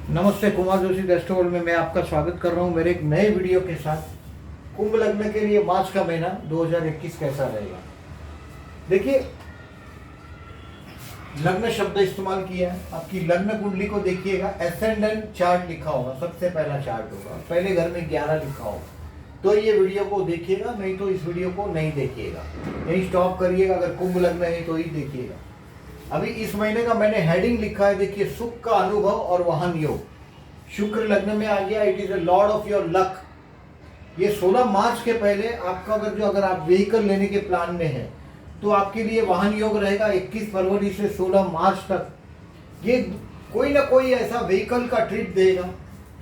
नमस्ते, कुमार जोशी रेस्टोरेंट में मैं आपका स्वागत कर रहा हूं मेरे एक नए वीडियो के साथ। कुंभ लग्न के लिए मार्च का महीना 2021 कैसा रहेगा। देखिए, लग्न शब्द इस्तेमाल किया है। आपकी लग्न कुंडली को देखिएगा, एसेंडेंट चार्ट लिखा होगा, सबसे पहला चार्ट होगा, पहले घर में 11 लिखा होगा। तो ये वीडियो को देखिएगा, नहीं तो इस वीडियो को नहीं देखिएगा, यही स्टॉप करिएगा। अगर कुंभ लग्न है तो ही देखिएगा। अभी इस महीने का मैंने हेडिंग लिखा है, देखिए, सुख का अनुभव और वाहन योग। शुक्र लग्न में आ गया, it is a Lord of your luck. ये 16 मार्च के पहले आपका अगर आप व्हीकल लेने के प्लान में है तो आपके लिए वाहन योग रहेगा 21 फरवरी से 16 मार्च तक। ये कोई ना कोई ऐसा व्हीकल का ट्रिप देगा,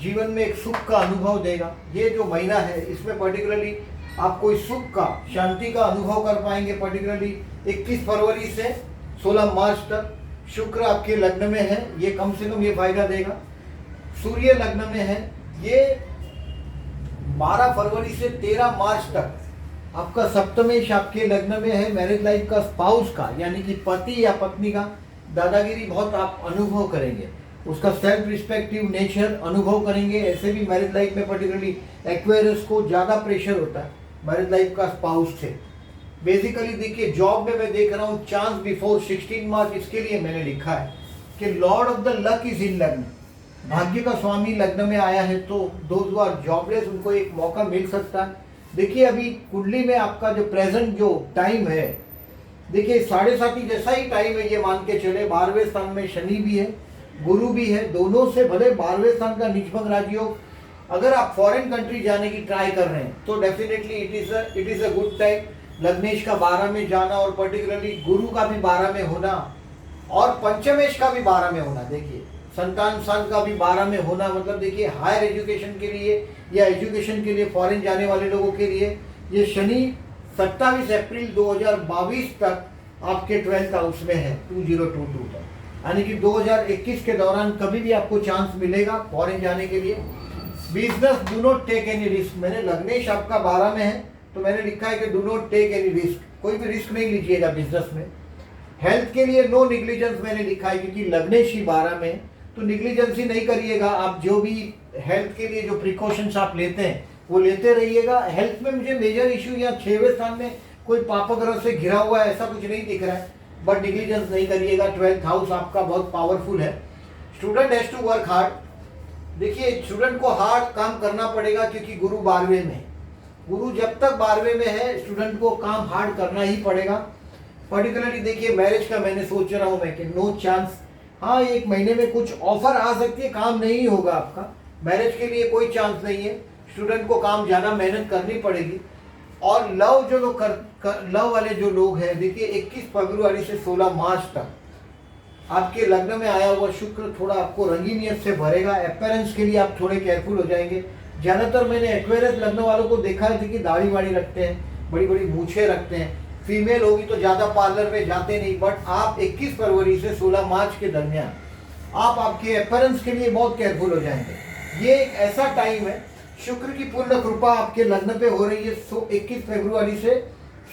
जीवन में एक सुख का अनुभव देगा। ये जो महीना है इसमें पर्टिकुलरली आप कोई सुख का, शांति का अनुभव कर पाएंगे। पर्टिकुलरली 21 फरवरी से 16 मार्च तक शुक्र आपके लग्न में है, ये कम से कम ये फायदा देगा। सूर्य लग्न में है, ये 12 फरवरी से 13 मार्च तक आपका सप्तमेश आपके लग्न में है। मैरिज लाइफ का, स्पाउस का, यानी कि पति या पत्नी का दादागिरी बहुत आप अनुभव करेंगे, उसका सेल्फ रिस्पेक्टिव नेचर अनुभव करेंगे। ऐसे भी मैरिज लाइफ में पर्टिकुलरली एक्वेरियस को ज़्यादा प्रेशर होता है मैरिज लाइफ का स्पाउस से। बेसिकली देखिए, जॉब में मैं देख रहा हूँ चांस बिफोर 16 मार्च, इसके लिए मैंने लिखा है कि Lord of the luck is in लग्न। भाग्य का स्वामी लग्न में आया है तो दोज हू आर जॉबलेस, उनको एक मौका मिल सकता है। देखिए, अभी कुंडली में आपका जो प्रेजेंट जो टाइम है, देखिए 7.5 जैसा ही टाइम है, ये मान के चले। 12वें स्थान में शनि भी है, गुरु भी है, दोनों से भले 12वें स्थान का नीचभंग राजयोग। अगर आप फॉरेन कंट्री जाने की ट्राई कर रहे हैं तो definitely it is a good time. लग्नेश का 12 में जाना और पर्टिकुलरली गुरु का भी 12 में होना और पंचमेश का भी 12 में होना, देखिए संतान स्थान का भी 12 में होना, मतलब देखिए हायर एजुकेशन के लिए या एजुकेशन के लिए फॉरेन जाने वाले लोगों के लिए ये शनि 27 अप्रैल 2022 तक आपके 12th हाउस में है, 2022 तक, यानी कि 2021 के दौरान कभी भी आपको चांस मिलेगा फॉरेन जाने के लिए। Business, do not take any risk. मैंने लग्नेश आपका 12 में है तो मैंने लिखा है कि do not take any risk, कोई भी रिस्क नहीं लीजिएगा बिजनेस में। हेल्थ के लिए नो निग्लिजेंस मैंने लिखा है, क्योंकि लग्नेश ही 12 में, तो निग्लिजेंस ही नहीं करिएगा। आप जो भी हेल्थ के लिए जो प्रिकॉशंस आप लेते हैं वो लेते रहिएगा। हेल्थ में मुझे मेजर इशू या 6वें स्थान में कोई पापग्रह से घिरा हुआ है ऐसा कुछ नहीं दिख रहा है, बट निग्लिजेंस नहीं करिएगा। 12th हाउस आपका बहुत पावरफुल है। Student has to work hard. देखिए, स्टूडेंट को हार्ड काम करना पड़ेगा, क्योंकि गुरु 12वें में, गुरु जब तक 12वें में है स्टूडेंट को काम हार्ड करना ही पड़ेगा। पर्टिकुलरली देखिए, मैरिज का मैंने सोच रहा हूं मैं कि नो चांस। हाँ, एक महीने में कुछ ऑफर आ सकती है, काम नहीं होगा आपका। मैरिज के लिए कोई चांस नहीं है, स्टूडेंट को काम ज़्यादा मेहनत करनी पड़ेगी। और लव जो लोग लव वाले जो लोग हैं, देखिए 21 फरवरी से 16 मार्च तक आपके लग्न में आया हुआ शुक्र थोड़ा आपको रंगीनियत से भरेगा। अपीयरेंस के लिए आप थोड़े केयरफुल हो जाएंगे। ज़्यादातर मैंने एक्वेरियस लग्न वालों को देखा है कि दाढ़ी वाड़ी रखते हैं, बड़ी बड़ी मूछें रखते हैं। फीमेल होगी तो ज़्यादा पार्लर में जाते नहीं, बट आप 21 फरवरी से 16 मार्च के दरमियान आप आपके अपीयरेंस के लिए बहुत केयरफुल हो जाएंगे। ये एक ऐसा टाइम है, शुक्र की पूर्ण कृपा आपके लग्न पे हो रही है 21 फरवरी से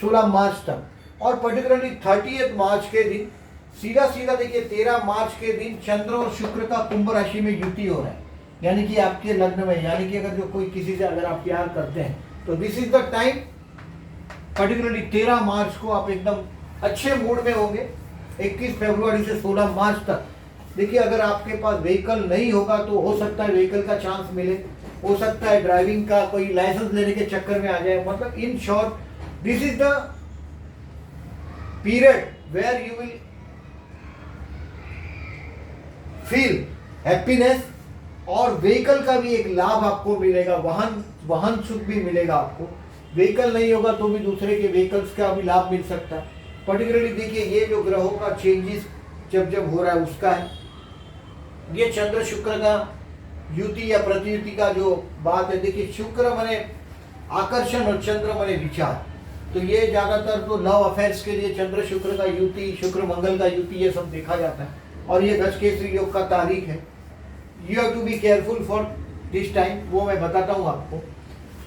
16 मार्च तक। और पर्टिकुलरली 30 मार्च के दिन सीधा सीधा देखिए 13 मार्च के दिन चंद्र और शुक्र का कुंभ राशि में युति हो रहा है, यानी कि आपके लग्न में, यानी कि अगर जो कोई किसी से अगर आप प्यार करते हैं तो this is the time. Particularly 13 मार्च को आप एकदम अच्छे मूड में होंगे। 21 फरवरी से 16 मार्च तक देखिए, अगर आपके पास व्हीकल नहीं होगा तो हो सकता है व्हीकल का चांस मिले, हो सकता है ड्राइविंग का कोई लाइसेंस लेने के चक्कर में आ जाए। मतलब in short this is the period where you will feel happiness, और व्हीकल का भी एक लाभ आपको मिलेगा, वाहन सुख भी मिलेगा आपको। व्हीकल नहीं होगा तो भी दूसरे के व्हीकल्स का भी लाभ मिल सकता है। पर्टिकुलरली देखिए, ये जो ग्रहों का चेंजेस जब हो रहा है उसका है। ये चंद्र शुक्र का युति या प्रतियुति का जो बात है, देखिए शुक्र माने आकर्षण और चंद्र माने विचार, तो ये ज्यादातर तो लव अफेयर्स के लिए चंद्र शुक्र का युति, शुक्र मंगल का युति, ये सब देखा जाता है। और ये गजकेसरी योग का तारीख है। You have to be careful for this time, वो मैं बताता हूँ आपको।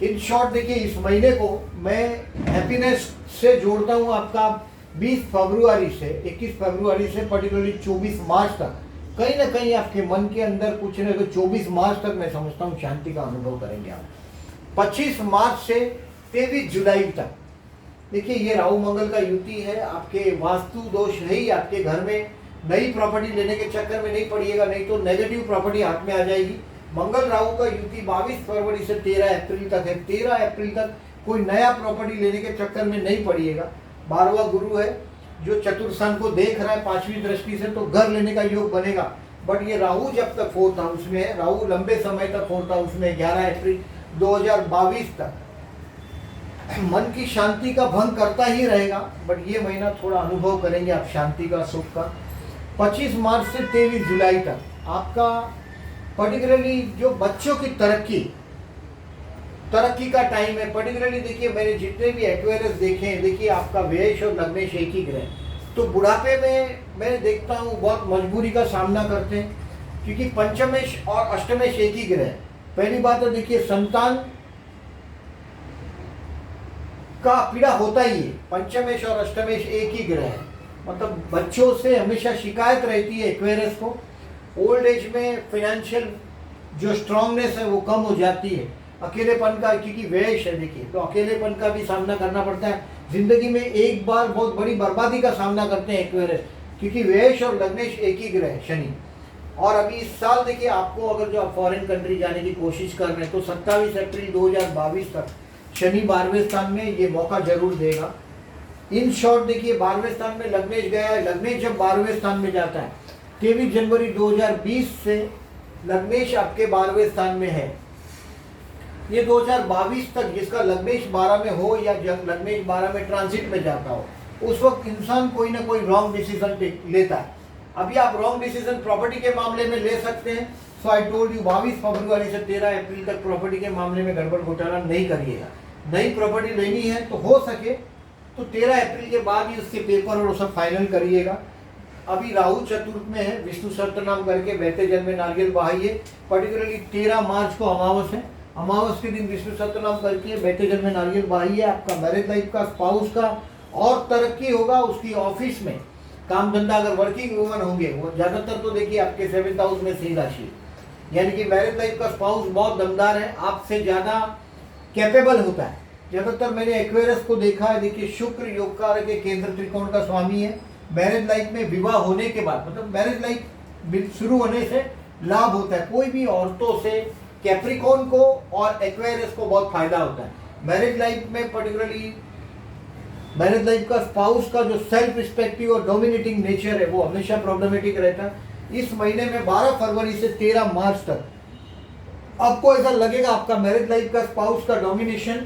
इन शॉर्ट देखिए, इस महीने को मैं हैप्पीनेस से जोड़ता हूँ आपका 20 फरवरी से 21 फरवरी से पर्टिकुलरली 24 मार्च तक कहीं ना कहीं आपके मन के अंदर कुछ न कुछ 24 मार्च तक मैं समझता हूँ शांति का अनुभव करेंगे आप। 25 मार्च से 23 जुलाई तक देखिए ये राहु मंगल का युति है, आपके वास्तु दोष है ही, आपके घर में नई प्रॉपर्टी लेने के चक्कर में नहीं पड़िएगा, नहीं तो नेगेटिव प्रॉपर्टी हाथ में आ जाएगी। मंगल राहु का युति 22 फरवरी से 13 अप्रैल तक है। 13 अप्रैल तक कोई नया प्रॉपर्टी लेने के चक्कर में नहीं पड़िएगा। 12वां गुरु है जो चतुर्थस्थान को देख रहा है 5वीं दृष्टि से, तो घर लेने का योग बनेगा। बट ये राहु जब तक 4th हाउस में है, राहु लंबे समय तक 4th हाउस में 11 अप्रैल 2022 तक मन की शांति का भंग करता ही रहेगा। बट ये महीना थोड़ा अनुभव करेंगे आप शांति का, सुख का। 25 मार्च से 23 जुलाई तक आपका पर्टिकुलरली जो बच्चों की तरक्की का टाइम है। पर्टिकुलरली देखिए मैंने जितने भी एक्वेरियस देखे हैं, देखिए आपका व्ययश और लग्नेश एक ही ग्रह, तो बुढ़ापे में मैं देखता हूँ बहुत मजबूरी का सामना करते हैं, क्योंकि पंचमेश और अष्टमेश एक ही ग्रह। पहली बात तो देखिए संतान का पीड़ा होता ही है, पंचमेश और अष्टमेश एक ही ग्रह है, मतलब बच्चों से हमेशा शिकायत रहती है एक्वेरियस को। ओल्ड एज में फाइनेंशियल जो स्ट्रांगनेस है वो कम हो जाती है, अकेलेपन का, क्योंकि व्ययश है देखिए, तो अकेलेपन का भी सामना करना पड़ता है। जिंदगी में एक बार बहुत बड़ी बर्बादी का सामना करते हैं एक्वेरियस, क्योंकि व्ययश और लग्नेश एक ही ग्रह है, शनि। और अभी इस साल देखिए आपको अगर जो आप फॉरेन कंट्री जाने की कोशिश कर रहे हैं तो 27 अप्रैल 2022 तक शनि 12वें स्थान में ये मौका जरूर देगा। इन शॉर्ट देखिए 12वें स्थान में लग्नेश गया है, लग्नेश जब 12वें स्थान में जाता है 23 जनवरी 2020 से लग्नेश आपके 12वें स्थान में है। ये 2022 तक जिसका लग्नेश 12 में हो या लग्नेश 12 में ट्रांजिट में जाता हो, उस वक्त इंसान कोई ना कोई रॉन्ग डिसीजन लेता है। अभी आप रॉन्ग डिसीजन प्रॉपर्टी के मामले में ले सकते हैं। सो आई टोल्ड यू 22 फरवरी से 13 अप्रैल तक प्रॉपर्टी के मामले में गड़बड़ घोटाला नहीं करिएगा। नई प्रॉपर्टी लेनी है तो हो सके तो 13 अप्रैल के बाद ही उसके पेपर और सब फाइनल करिएगा। अभी राहु चतुर्थ में है, विष्णु सहस्त्रनाम करके बहते जल में नारियल बहाइए। पर्टिकुलरली 13 मार्च को अमावस है, अमावस के दिन विष्णु सहस्त्रनाम करके बहते जल में नारियल बहाइए। आपका मैरिज लाइफ का, स्पाउस का और तरक्की होगा। उसकी ऑफिस में काम धंधा, अगर वर्किंग वुमन होंगे, वो ज्यादातर तो देखिए आपके 7th हाउस में सिंह राशि, यानी कि मैरिज लाइफ का स्पाउस बहुत दमदार है, आपसे ज्यादा कैपेबल होता है। ज्यादातर मैंने एक्वेरियस को देखा है, देखिए शुक्र योगकार के केंद्र त्रिकोण का स्वामी है। मैरिज लाइफ में विवाह होने के बाद, मतलब मैरिज लाइफ शुरू होने से लाभ होता है। कोई भी औरतों से कैप्रिकॉन को और एक्वेरियस को बहुत फायदा होता है मैरिज लाइफ में। पर्टिकुलरली मैरिज लाइफ का स्पाउस का जो सेल्फ रिस्पेक्टिव और डोमिनेटिंग नेचर है वो हमेशा प्रॉब्लमेटिक रहता है। इस महीने में 12 फरवरी से 13 मार्च तक आपको ऐसा लगेगा आपका मैरिज लाइफ का स्पाउस का डोमिनेशन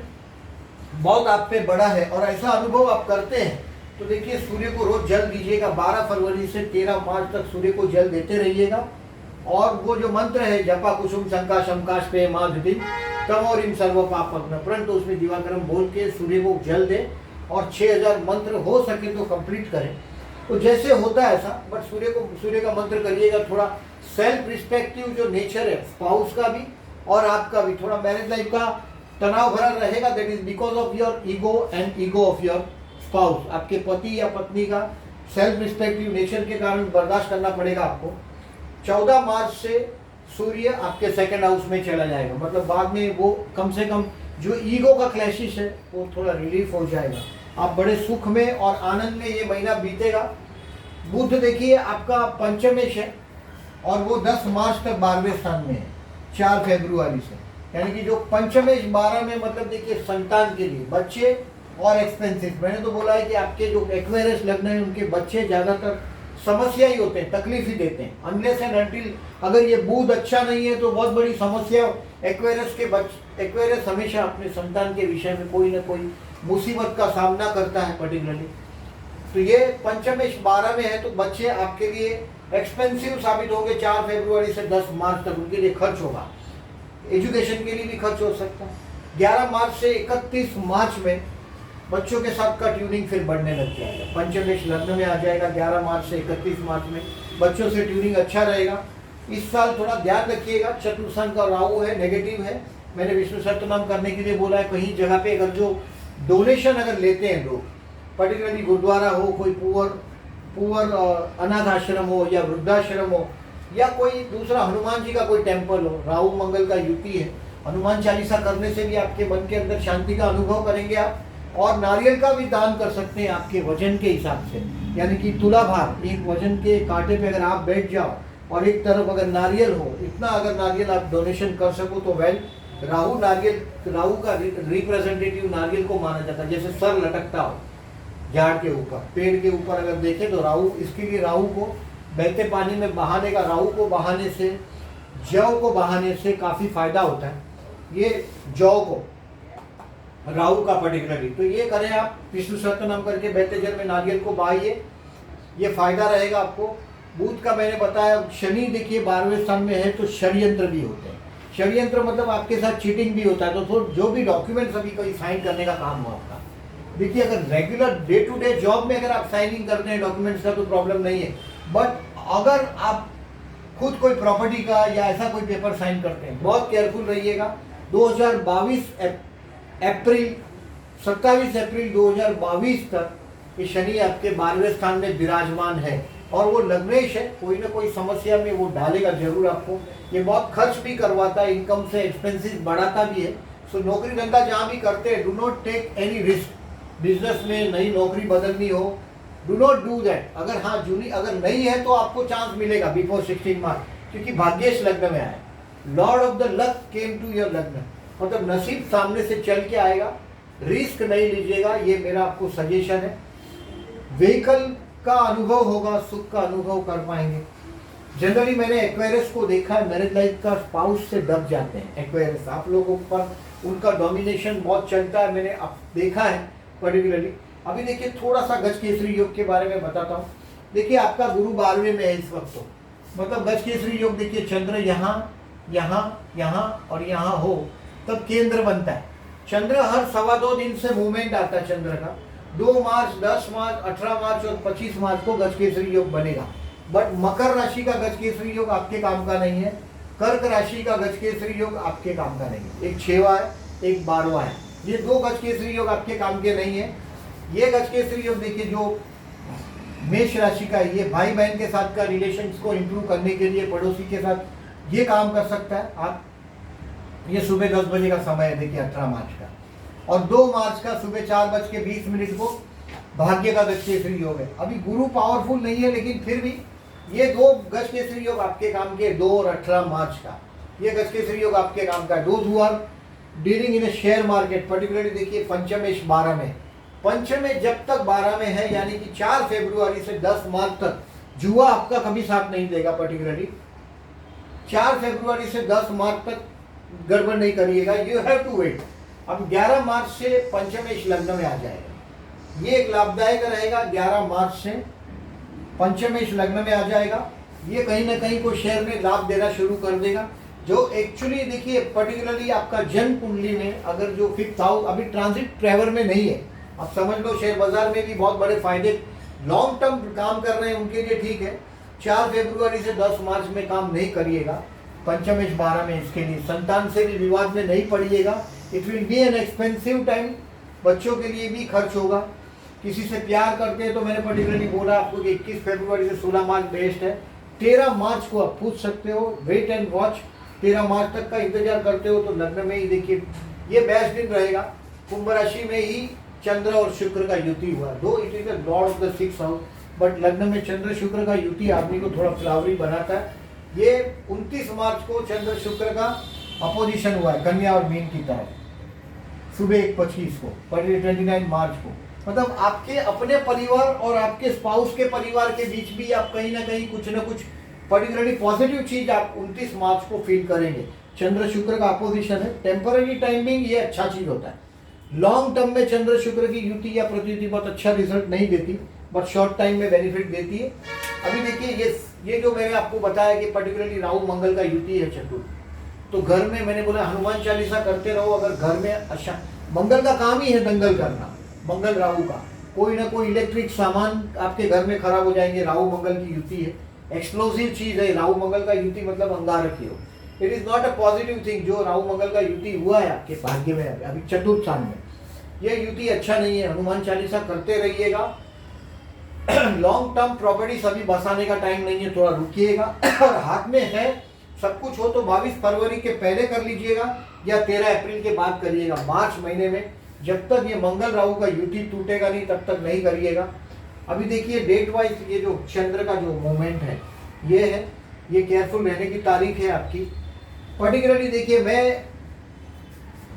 बहुत आप पे बड़ा है, और ऐसा अनुभव आप करते हैं तो देखिए सूर्य को रोज जल दीजिएगा। 12 फरवरी से 13 मार्च तक सूर्य को जल देते रहिएगा। और वो जो मंत्र है जपा कुसुम शंका शमकाश पे माधुति तम और इन सर्व पाप परंतु उसमें दिवाकरम बोल के सूर्य को जल दे और 6000 मंत्र हो सके तो कंप्लीट करें। तो जैसे होता है ऐसा, बट सूर्य का मंत्र करिएगा। थोड़ा सेल्फ रिस्पेक्टिव जो नेचर है स्पाउस का भी और आपका भी, थोड़ा मैरिज लाइफ का तनाव भरा रहेगा। That is because of your ego and ego of your spouse. आपके पति या पत्नी का सेल्फ रिस्पेक्टिव नेचर के कारण बर्दाश्त करना पड़ेगा आपको। 14 मार्च से सूर्य आपके 2nd हाउस में चला जाएगा, मतलब बाद में वो कम से कम जो ईगो का क्लैशिश है वो थोड़ा रिलीफ हो जाएगा। आप बड़े सुख में और आनंद में ये महीना बीतेगा। बुध देखिए आपका पंचमेश है और वो 10 मार्च तक 12वें स्थान में है 4 फरवरी से, यानी कि जो पंचमेश 12 में, मतलब देखिए संतान के लिए बच्चे और एक्सपेंसिव। मैंने तो बोला है कि आपके जो एक्वेरियस लग्न है उनके बच्चे ज्यादातर समस्या ही होते हैं, तकलीफ ही देते हैं। अनलेस एंड अनटिल अगर ये बुध अच्छा नहीं है तो बहुत बड़ी समस्या एक्वेरियस हमेशा अपने संतान के विषय में कोई ना कोई मुसीबत का सामना करता है पर्टिकुलरली। तो ये पंचमेश 12 में है तो बच्चे आपके लिए एक्सपेंसिव साबित होंगे। 4 फरवरी से 10 मार्च तक उनके लिए खर्च होगा, एजुकेशन के लिए भी खर्च हो सकता है। 11 मार्च से 31 मार्च में बच्चों के साथ का ट्यूनिंग फिर बढ़ने लग जाएगा। पंचमेश लग्न में आ जाएगा 11 मार्च से 31 मार्च में, बच्चों से ट्यूनिंग अच्छा रहेगा। इस साल थोड़ा ध्यान रखिएगा, चतुर्थस्थान का राहु है, नेगेटिव है। मैंने विष्णु सहस्त्रनाम करने के लिए बोला है। कहीं जगह पे अगर जो डोनेशन अगर लेते हैं लोग, पर्टिकुलरली गुरुद्वारा हो, कोई पुअर अनाथ आश्रम हो या वृद्धाश्रम हो, या कोई दूसरा हनुमान जी का कोई टेम्पल हो, राहु मंगल का युति है, हनुमान चालीसा करने से भी आपके मन के अंदर शांति का अनुभव करेंगे आप। और नारियल का भी दान कर सकते हैं आपके वजन के हिसाब से, यानी कि तुला भार, एक वजन के कांटे पे अगर आप बैठ जाओ और एक तरफ अगर नारियल हो, इतना अगर नारियल आप डोनेशन कर सको तो वेल। राहु नारियल, राहु का रिप्रेजेंटेटिव नारियल को माना जाता है। जैसे सर लटकता हो झाड़ के ऊपर, पेड़ के ऊपर अगर देखें तो राहु, इसके लिए राहु को बहते पानी में बहाने का, राहु को बहाने से, जौ को बहाने से काफ़ी फायदा होता है। ये जौ को, राहु का पर्टिकुलरली, तो ये करें आप, विष्णु सहस्त्रनाम करके बहते जल में नारियल को बहाइए, ये फायदा रहेगा आपको। बुध का मैंने बताया, शनि देखिए 12वें स्थान में है तो षड्यंत्र भी होते हैं। षड्यंत्र मतलब आपके साथ चीटिंग भी होता है। तो जो भी डॉक्यूमेंट्स अभी कोई साइन करने का काम हो आपका, देखिए अगर regular day to day job में अगर आप साइनिंग करते हैं डॉक्यूमेंट्स का तो प्रॉब्लम नहीं है, बट अगर आप खुद कोई प्रॉपर्टी का या ऐसा कोई पेपर साइन करते हैं, बहुत केयरफुल रहिएगा। 2022 अप्रैल 27 अप्रैल 2022 तक ये शनि आपके 12वें स्थान में विराजमान है और वो लग्नेश है, कोई ना कोई समस्या में वो डालेगा जरूर आपको। ये बहुत खर्च भी करवाता है, इनकम से एक्सपेंसेस बढ़ाता भी है। सो नौकरी धंधा जहाँ भी करते हैं, do not take any risk. Business में नई नौकरी बदलनी हो, डू नॉट डू दैट। अगर हाँ जूनी अगर नहीं है तो आपको चांस मिलेगा बिफोर 16 मार्च, क्योंकि भाग्येश लग्न में आया, lord of the luck came to your लग्न, मतलब नसीब सामने से चल के आएगा। रिस्क नहीं लीजिएगा, ये मेरा आपको सजेशन है। व्हीकल का अनुभव होगा, सुख का अनुभव कर पाएंगे। जनरली मैंने एक्वेरियस को देखा है, मैरिज लाइफ का स्पाउस से दब जाते हैं एक्वेरियस, आप लोगों पर उनका डोमिनेशन बहुत चलता है, मैंने अब देखा है पर्टिकुलरली। अभी देखिए थोड़ा सा गज केसरी योग के बारे में बताता हूँ। देखिए आपका गुरु 12वें में है इस वक्त, तो मतलब गज केसरी योग देखिए, चंद्र यहाँ यहाँ यहाँ और यहाँ हो तब केंद्र बनता है। चंद्र हर 2.25 दिन से मूवमेंट आता है चंद्र का। 2 मार्च, 10 मार्च, 18 मार्च और 25 मार्च को गज केसरी योग बनेगा। बट मकर राशि का गज केसरी योग आपके काम का नहीं है, कर्क राशि का गज केसरी योग आपके काम का नहीं है। एक 6वां है, एक 12वां है, ये 2 गज केसरी योग आपके काम के नहीं है। ये गज केसरी योग देखिए जो मेष राशि का है, ये भाई बहन के साथ का रिलेशंस को इंप्रूव करने के लिए पड़ोसी के साथ ये काम कर सकता है आप। ये सुबह 10 बजे का समय है देखिए 18 मार्च का, और 2 मार्च का सुबह 4:20 को भाग्य का गज केसरी योग है। अभी गुरु पावरफुल नहीं है, लेकिन फिर भी ये 2 गज केसरी योग आपके काम के, 2 और 18 मार्च का ये गज केसरी योग आपके काम का है। Those who are dealing in a share market particularly, देखिए पंचमेश 12 में, पंचमेश जब तक 12 में है यानी कि 4 फरवरी से 10 मार्च तक जुआ आपका कभी साथ नहीं देगा। पर्टिकुलरली 4 फरवरी से 10 मार्च तक गड़बड़ नहीं करिएगा, यू हैव टू वेट। अब 11 मार्च से पंचमेश लग्न में आ जाएगा, ये एक लाभदायक रहेगा। 11 मार्च से पंचमेश लग्न में आ जाएगा, ये कहीं ना कहीं को शेयर में लाभ देना शुरू कर देगा। जो एक्चुअली देखिए पर्टिकुलरली आपका जन्म कुंडली में अगर जो 5th हाउस अभी ट्रांजिट ट्रैवल में नहीं है, आप समझ लो शेयर बाजार में भी बहुत बड़े फायदे, लॉन्ग टर्म काम कर रहे हैं उनके लिए ठीक है। 4 फरवरी से 10 मार्च में काम नहीं करिएगा, पंचमेश 12 में इसके लिए संतान से भी विवाद में नहीं पड़िएगा। It will be an expensive time, बच्चों के लिए भी खर्च होगा। किसी से प्यार करते हैं तो मैंने पर्टिकुलरली बोला आपको कि 21 फरवरी से 16 मार्च बेस्ट है। 13 मार्च को आप पूछ सकते हो, वेट एंड वॉच। 13 मार्च तक का इंतजार करते हो तो लग्न में ही देखिए ये बेस्ट दिन रहेगा। कुंभ राशि में ही चंद्र और शुक्र का युति हुआ, दो it is the Lord of the 6th house, but लग्न में चंद्र शुक्र का युति आदमी को थोड़ा फ्लावरी बनाता है। ये 29 मार्च को चंद्र शुक्र का अपोजिशन हुआ है कन्या और मीन की तरफ, सुबह 1:25 को, 29 मार्च को। मतलब आपके अपने परिवार और आपके स्पाउस के परिवार के बीच भी आप कहीं ना कहीं कुछ ना कुछ पर्टिकुलरली पॉजिटिव चीज आप 29 मार्च को फील करेंगे। चंद्र शुक्र का अपोजिशन है, टेम्पररी टाइमिंग ये अच्छा चीज होता है। लॉन्ग टर्म में चंद्र शुक्र की युति या प्रतियुति बहुत अच्छा रिजल्ट नहीं देती, बट शॉर्ट टाइम में बेनिफिट देती है। अभी देखिए ये जो मैंने आपको बताया कि पर्टिकुलरली राहु मंगल का युति है चतुर्थ, तो घर में मैंने बोला हनुमान चालीसा करते रहो। अगर घर में अच्छा, मंगल का काम ही है दंगल करना, मंगल राहु का, कोई ना कोई इलेक्ट्रिक सामान आपके घर में खराब हो जाएंगे। राहु मंगल की युति है, एक्सप्लोसिव चीज है। राहु मंगल का युति मतलब अंगारक ही हो, it is not a positive thing. जो राहु मंगल का युति हुआ है आपके भाग्य में अभी चतुर्थ स्थान में, यह युति अच्छा नहीं है। हनुमान चालीसा करते रहिएगा। लॉन्ग टर्म प्रॉपर्टीज अभी बसाने का टाइम नहीं है, थोड़ा रुकिएगा। और हाथ में है सब कुछ हो तो 22 फरवरी के पहले कर लीजिएगा या 13 अप्रैल के बाद करिएगा। मार्च महीने में जब तक ये मंगल राहु का युति टूटेगा नहीं तब तक नहीं करिएगा। अभी देखिए डेट वाइज ये जो चंद्र का जो मूवमेंट है ये है, ये केयरफुल रहने की तारीख है आपकी। पर्टिकुलरली देखिए मैं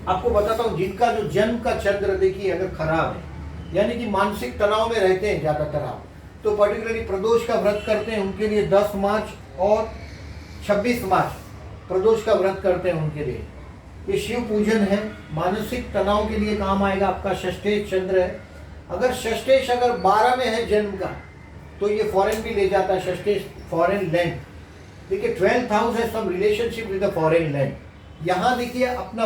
आपको बताता हूँ, जिनका जो जन्म का चंद्र देखिए अगर खराब है, यानी कि मानसिक तनाव में रहते हैं ज़्यादातर आप, तो पर्टिकुलरली प्रदोष का व्रत करते हैं उनके लिए 10 मार्च और 26 मार्च प्रदोष का व्रत करते हैं उनके लिए ये शिव पूजन है। मानसिक तनाव के लिए काम आएगा। आपका षष्ठेश चंद्र है, अगर षष्ठेश अगर 12 में है जन्म का तो ये फॉरेन भी ले जाता है। षष्ठेश फॉरेन लैंड, देखिए 12th हाउस है some relationship with the foreign land. यहाँ देखिए अपना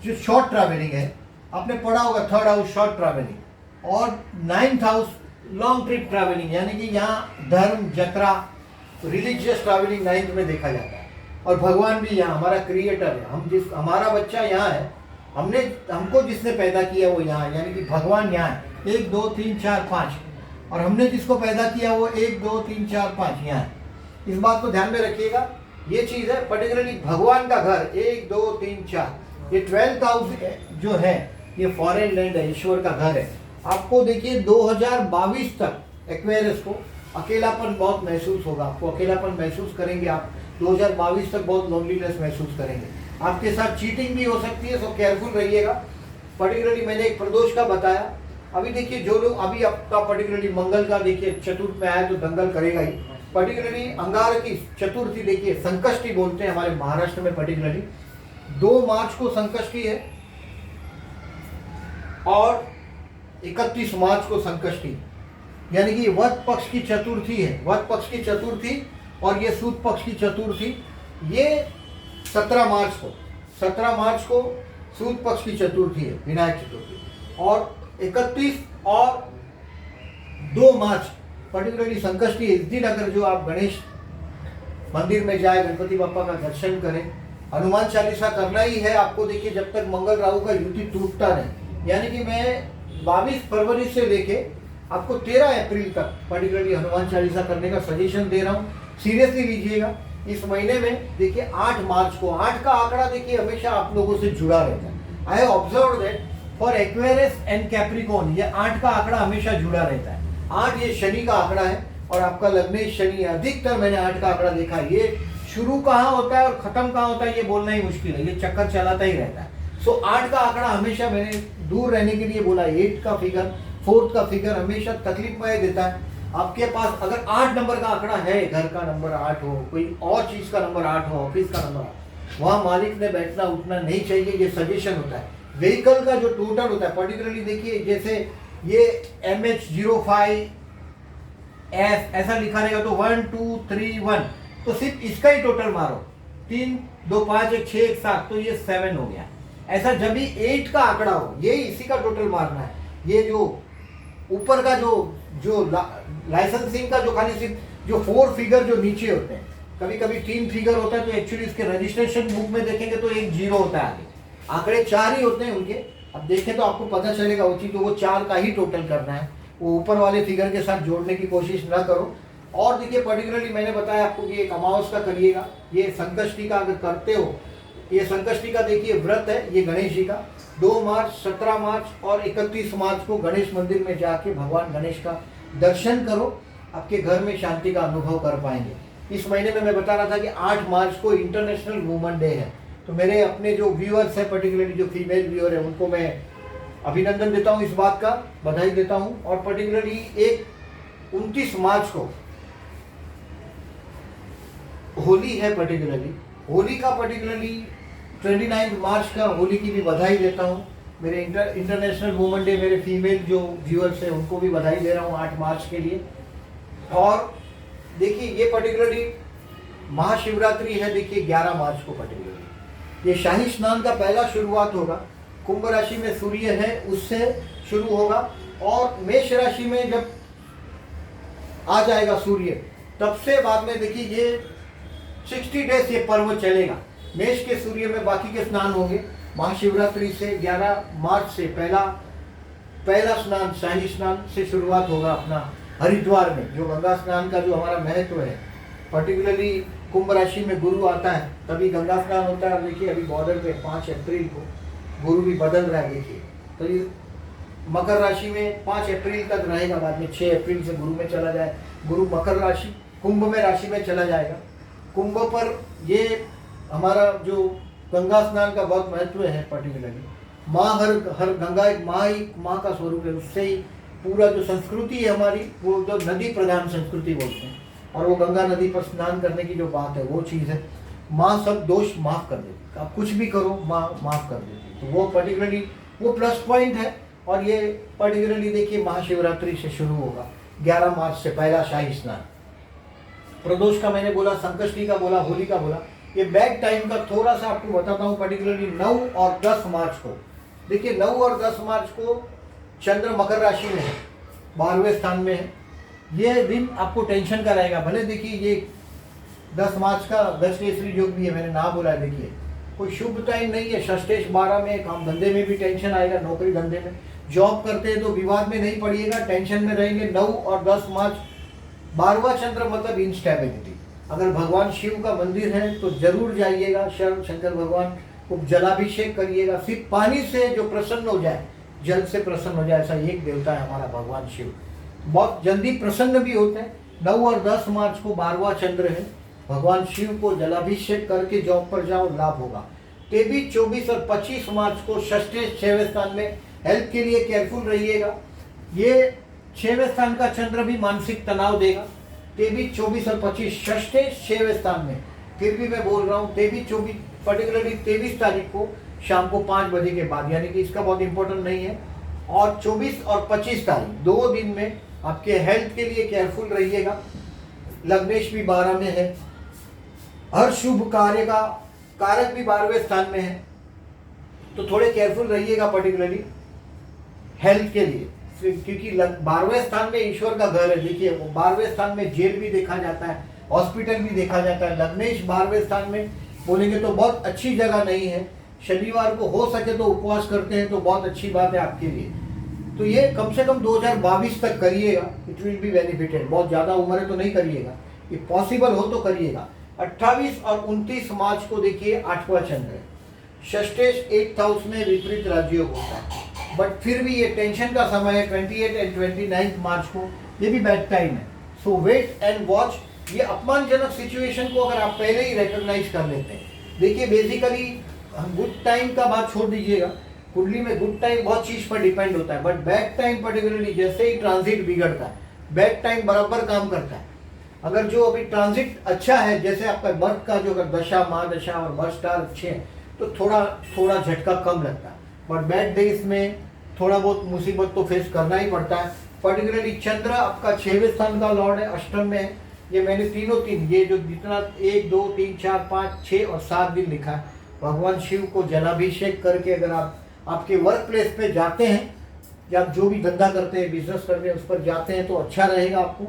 जो शॉर्ट ट्रैवलिंग है, आपने पढ़ा होगा 3rd हाउस शॉर्ट ट्रैवलिंग और 9th house long trip travelling, यानी कि यहाँ धर्म जत्रा रिलीजियस ट्रैवलिंग 9th में देखा जाता है। और भगवान भी यहाँ हमारा क्रिएटर है, हमारा बच्चा यहाँ है, हमको जिसने पैदा किया वो यहाँ है, यानी कि भगवान यहाँ है। 1 2 3 4 5 और हमने जिसको पैदा किया वो 1 2 3 4 5 यहाँ है। इस बात को ध्यान में रखिएगा, ये चीज़ है। पर्टिकुलरली भगवान का घर 1 2 3 4, ये 12th हाउस जो है ये फॉरेन लैंड है, ईश्वर का घर है। आपको देखिए 2022 तक एक्वेरियस को अकेलापन बहुत महसूस होगा, आपको अकेलापन महसूस करेंगे आप 2022 तक, बहुत लोनलीनेस महसूस करेंगे। आपके साथ चीटिंग भी हो सकती है, सो केयरफुल रहिएगा। पर्टिकुलरली मैंने एक प्रदोष का बताया। अभी देखिए जो लोग अभी आपका पर्टिकुलरली मंगल का देखिए चतुर्थ में आया तो दंगल करेगा ही। पर्टिकुलरली अंगार की चतुर्थी देखिए संकष्टी बोलते हैं हमारे महाराष्ट्र में। पर्टिकुलरली 2 मार्च को संकष्टी है और 31 मार्च को संकष्टी, यानी कि वध पक्ष की चतुर्थी है। वध पक्ष की चतुर्थी और ये सूद पक्ष की चतुर्थी ये 17 मार्च को सूद पक्ष की चतुर्थी है, विनायक चतुर्थी। और 31 और 2 मार्च पर्टिकुलरली संकष्टी है। इस दिन अगर जो आप गणेश मंदिर में जाए, गणपति बापा का दर्शन करें, हनुमान चालीसा करना ही है आपको। देखिए जब तक मंगल राहु का युति टूटता नहीं, यानी कि मैं 22 फरवरी से लेके आपको 13 अप्रैल तक पर्टिकुलरली हनुमान चालीसा करने का सजेशन दे रहा हूँ। सीरियसली लीजिएगा। इस महीने में देखिए 8 मार्च को, 8 का आंकड़ा देखिए हमेशा आप लोगों से जुड़ा रहता है। I have observe that for Aquarius and Capricorn ये 8 का आंकड़ा हमेशा जुड़ा रहता है। 8 ये शनि का आंकड़ा है और आपका लग्नेश शनि है। अधिकतर मैंने 8 का आंकड़ा देखा है। ये शुरू कहाँ होता है और खत्म कहाँ होता है ये बोलना ही मुश्किल है, ये चक्कर चलाता ही रहता है। सो 8 का आंकड़ा हमेशा मैंने दूर रहने के लिए बोला। 8 का फिगर, 4th का फिगर हमेशा तकलीफमय देता है। आपके पास अगर 8 नंबर का आंकड़ा है, घर का नंबर 8 हो, कोई और चीज का नंबर 8 हो, ऑफिस का नंबर 8, वहाँ मालिक ने बैठना उठना नहीं चाहिए, ये सजेशन होता है। व्हीकल का जो टोटल होता है पर्टिकुलरली देखिए जैसे ये MH05S ऐसा लिखा रहेगा तो 1 2 3 1, तो सिर्फ इसका ही टोटल मारो, 3 2 5 1 6 1 7, तो ये 7 हो गया। ऐसा जब भी 8 का आंकड़ा हो, ये इसी का टोटल मारना है। ये जो ऊपर का जो लाइसेंसिंग का जो खाली सिर्फ जो 4 फिगर जो नीचे होते हैं, कभी कभी 3 फिगर होता है, तो एक्चुअली इसके रजिस्ट्रेशन बुक में देखेंगे तो एक 0 होता है आगे। आंकड़े 4 ही होते हैं उनके। अब देखें तो आपको पता चलेगा उचित, तो वो 4 का ही टोटल करना है, वो ऊपर वाले फिगर के साथ जोड़ने की कोशिश ना करो। और देखिए पर्टिकुलरली मैंने बताया आपको कि एक अमावस का करिएगा, ये संकष्टी का अगर करते हो, ये संकष्टी का देखिए व्रत है, ये गणेश जी का 2 मार्च 17 मार्च और 31 मार्च को गणेश मंदिर में जाके भगवान गणेश का दर्शन करो, आपके घर में शांति का अनुभव कर पाएंगे। इस महीने में मैं बता रहा था कि 8 मार्च को इंटरनेशनल वुमेन डे है, तो मेरे अपने जो व्यूअर्स हैं पर्टिकुलरली जो फीमेल व्यूअर है उनको मैं अभिनंदन देता हूँ, इस बात का बधाई देता हूँ। और पर्टिकुलरली एक 29 मार्च को होली है, पर्टिकुलरली होली का पर्टिकुलरली 29 मार्च का होली की भी बधाई देता हूँ। मेरे इंटरनेशनल वुमेन डे मेरे फीमेल जो व्यूअर्स हैं उनको भी बधाई दे रहा हूँ 8 मार्च के लिए। और देखिए ये पर्टिकुलरली महाशिवरात्रि है, देखिए 11 मार्च को पर्टिकुलरली ये शाही स्नान का पहला शुरुआत होगा। कुंभ राशि में सूर्य है उससे शुरू होगा और मेष राशि में जब आ जाएगा सूर्य तब से बाद में देखिए ये 60 डेज ये पर्व चलेगा। मेष के सूर्य में बाकी के स्नान होंगे। महाशिवरात्रि से 11 मार्च से पहला स्नान शाही स्नान से शुरुआत होगा अपना हरिद्वार में जो गंगा स्नान का जो हमारा महत्व है, पर्टिकुलरली कुंभ राशि में गुरु आता है तभी गंगा स्नान होता है। देखिए अभी बॉर्डर पे 5 अप्रैल को गुरु भी बदल रहा है। देखिए तो ये मकर राशि में 5 अप्रैल तक रहेगा, बाद में 6 अप्रैल से गुरु में चला जाए। गुरु मकर राशि कुंभ में राशि में चला जाएगा। कुंभ पर ये हमारा जो गंगा स्नान का बहुत महत्व है। पर्टिकुलरली माँ हर गंगा एक माँ का स्वरूप है, उससे ही पूरा जो संस्कृति है हमारी वो जो नदी प्रधान संस्कृति बोलते हैं, और वो गंगा नदी पर स्नान करने की जो बात है वो चीज़ है। माँ सब दोष माफ़ कर देती, आप कुछ भी करो माँ माफ़ कर देती, तो वो पर्टिकुलरली वो प्लस पॉइंट है। और ये पर्टिकुलरली देखिए महाशिवरात्रि से शुरू होगा 11 मार्च से पहला शाही स्नान। प्रदोष का मैंने बोला, संकष्टी का बोला, होली का बोला। ये बैक टाइम का थोड़ा सा आपको बताता हूँ। पर्टिकुलरली 9 और 10 मार्च को देखिए 9 और 10 मार्च को चंद्र मकर राशि में है, 12वें स्थान में है। ये दिन आपको टेंशन का रहेगा। भले देखिए ये 10 मार्च का दशकेसरी योग भी है, मैंने ना बोला है। देखिए कोई शुभ टाइम नहीं है। षष्ठेश 12 में, काम धंधे में भी टेंशन आएगा, नौकरी धंधे में। जॉब करते हैं तो विवाद में नहीं पड़िएगा, टेंशन में रहेंगे। 9 और 10 मार्च 12वां चंद्र मतलब इंस्टेबिलिटी। अगर भगवान शिव का मंदिर है तो जरूर जाइएगा, शंकर भगवान को जलाभिषेक करिएगा। सिर्फ पानी से जो प्रसन्न हो जाए, जल से प्रसन्न हो जाए, ऐसा एक देवता है हमारा भगवान शिव। बहुत जल्दी प्रसन्न भी होते हैं। 9 और 10 मार्च को 12वां चंद्र है। भगवान शिव को जलाभिषेक करके जॉब पर जाओ, लाभ होगा। 23, 24 और 25 मार्च को षष्ठेश 6वें स्थान में। हेल्थ के लिए केयरफुल रहिएगा। ये 6वें स्थान का चंद्र भी मानसिक तनाव देगा। 23, 24 और 25 षष्ठेश 6वें स्थान में। फिर भी मैं बोल रहा हूँ 23, 24 पर्टिकुलरली 23 तारीख को शाम को 5 बजे के बाद, यानी कि इसका बहुत इंपॉर्टेंट नहीं है। और 24 और 25 तारीख 2 दिन में आपके हेल्थ के लिए केयरफुल रहिएगा। लग्नेश भी 12 में है। हर शुभ कार्य का कारक भी 12वें स्थान में है, तो थोड़े केयरफुल रहिएगा पर्टिकुलरली हेल्थ के लिए, क्योंकि 12वें स्थान में ईश्वर का घर है। देखिए 12वें स्थान में जेल भी देखा जाता है, हॉस्पिटल भी देखा जाता है। लग्नेश 12वें स्थान में बोलेंगे तो बहुत अच्छी जगह नहीं है। शनिवार को हो सके तो उपवास करते हैं तो बहुत अच्छी बात है आपके लिए। तो ये कम से कम 2022 तक करिएगा, इट विल बी बेनिफिटेड। बहुत ज़्यादा उम्र है तो नहीं करिएगा, ये पॉसिबल हो तो करिएगा। 28 और 29 मार्च को देखिए 8वां चंद्र है। षष्ठेश 8th हाउस में विपरीत राजयोग होता है, बट फिर भी ये टेंशन का समय है। 28 एंड 29 मार्च को ये भी बैड टाइम है। सो वेट एंड वॉच। ये अपमानजनक सिचुएशन को अगर आप पहले ही रिकॉग्नाइज कर लेते हैं, देखिए बेसिकली गुड टाइम का बात छोड़ दीजिएगा, कुंडली में गुड टाइम बहुत चीज पर डिपेंड होता है, बट बैड टाइम पर्टिकुलरली जैसे ही ट्रांजिट बिगड़ता है, बैड टाइम बराबर काम करता है। अगर जो अभी ट्रांजिट अच्छा है, जैसे आपका बर्थ का जो अगर दशा महादशा और बर्थ स्टार अच्छे हैं तो थोड़ा झटका कम लगता है, बट बैड डेज में थोड़ा बहुत मुसीबत तो फेस करना ही पड़ता है। पर्टिकुलरली चंद्र आपका 6वें स्थान का लॉर्ड है, अष्टम में है। ये मैंने तीन ये जो जितना 1, 2, 3, 4, 5, 6 और 7 दिन लिखा है, भगवान शिव को जलाभिषेक करके अगर आप आपके वर्क प्लेस पे जाते हैं या आप जो भी धंधा करते हैं, बिजनेस करते हैं, उस पर जाते हैं तो अच्छा रहेगा आपको।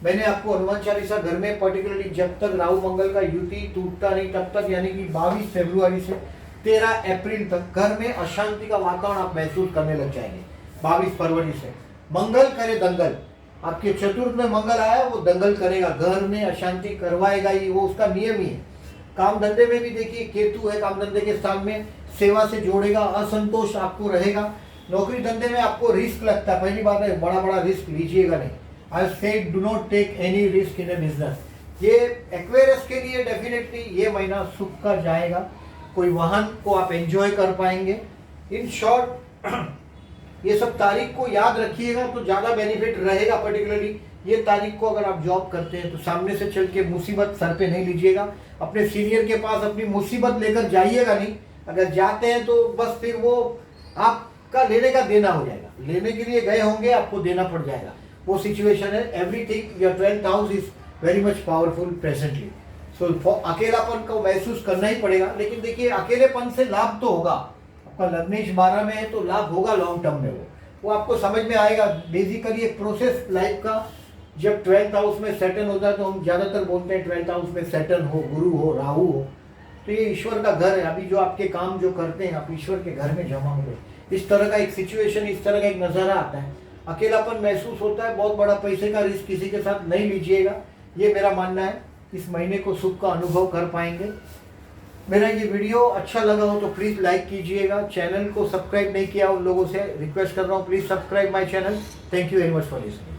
मैंने आपको हनुमान चालीसा घर में पर्टिकुलरली जब तक राहु मंगल का युति टूटता नहीं तब तक, यानी कि 22 फरवरी से 13 अप्रैल तक घर में अशांति का वातावरण आप महसूस करने लग जाएंगे। 22 फरवरी से मंगल करे दंगल, आपके चतुर्थ में मंगल आया वो दंगल करेगा, घर में अशांति करवाएगा ही, वो उसका नियम ही है। काम धंधे में भी देखिए केतु है काम धंधे के स्थान में, सेवा से जोड़ेगा, असंतोष आपको रहेगा। नौकरी धंधे में आपको रिस्क लगता है, पहली बात है बड़ा रिस्क लीजिएगा नहीं। I said do not take any risk in a business. ये एक्वेरियस के लिए डेफिनेटली ये महीना सुख का जाएगा, कोई वाहन को आप एंजॉय कर पाएंगे। इन शॉर्ट ये सब तारीख को याद रखिएगा तो ज़्यादा बेनिफिट रहेगा। पर्टिकुलरली ये तारीख को अगर आप जॉब करते हैं तो सामने से चल के मुसीबत सर पे नहीं लीजिएगा, अपने सीनियर के पास अपनी मुसीबत लेकर जाइएगा नहीं। अगर जाते हैं तो बस फिर वो आपका लेने का देना हो जाएगा, लेने के लिए गए होंगे आपको देना पड़ जाएगा, वो सिचुएशन है। Everything your 12th house is very much powerful presently. So अकेलापन को महसूस करना ही पड़ेगा, लेकिन देखिए अकेलेपन से लाभ तो होगा। आपका लग्नेश 12 में है तो लाभ होगा लॉन्ग टर्म में, वो आपको समझ में आएगा। बेसिकली एक प्रोसेस लाइफ का, जब 12th हाउस में सेटन होता है तो हम ज़्यादातर बोलते हैं 12th हाउस में सेटन हो, गुरु हो, राहु हो, तो ये ईश्वर का घर है। अभी जो आपके काम जो करते हैं आप ईश्वर के घर में जमा हो गए, इस तरह का एक सिचुएशन, इस तरह का एक नज़ारा आता है। अकेलापन महसूस होता है, बहुत बड़ा पैसे का रिस्क किसी के साथ नहीं लीजिएगा, ये मेरा मानना है। इस महीने को सुख का अनुभव कर पाएंगे। मेरा ये वीडियो अच्छा लगा हो तो प्लीज़ लाइक कीजिएगा। चैनल को सब्सक्राइब नहीं किया उन लोगों से रिक्वेस्ट कर रहा हूँ, please subscribe my channel. Thank you very much for listening.